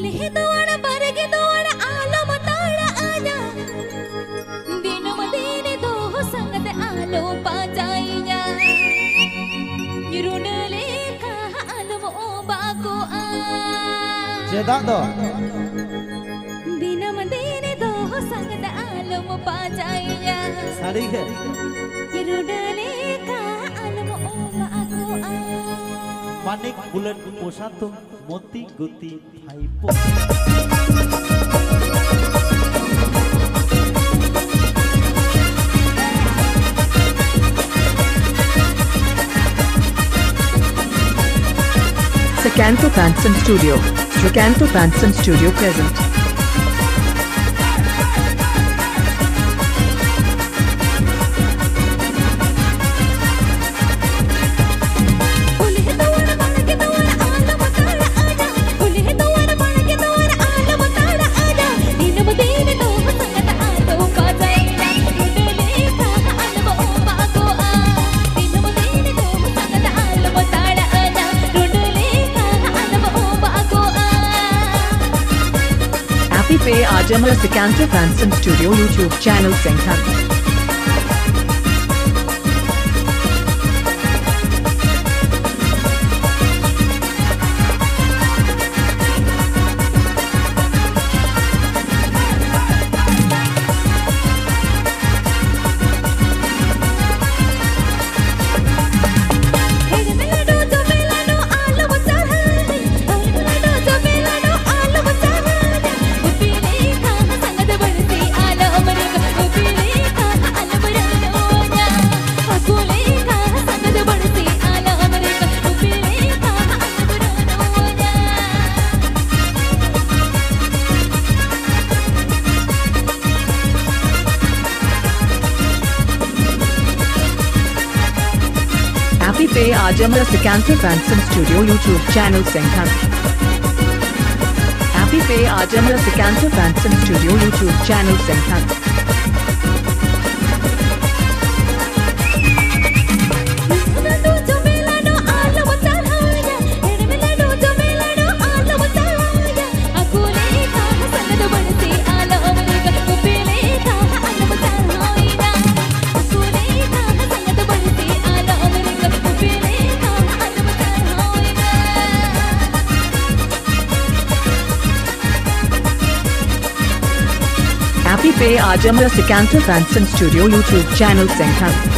उल्हे दोड़ बरगे दोड़ आलो मताड़ा आजा दिन मदीने दो संगत आलो पाजाइया युरुनले का आलम ओ बाको आ cedak do दिन मदीने दो संगत आलम पाजाइया sari ke युरुनले का आलम ओ बाको आ manik bulan posatu moti guti thaipo Sakanto Fanson Studio. Sakanto Fanson Studio present. Happy Pay Ajamala Sakanto Fanson Studio YouTube channel Senghan. Happy Pay Ajamala Sakanto Fanson Studio YouTube channel Senghan. Happy Pay Ajamala Sakanto Fanson Studio YouTube channel Senghan. Happy Pay Ajamala Sakanto Fanson Studio YouTube channel Senghan.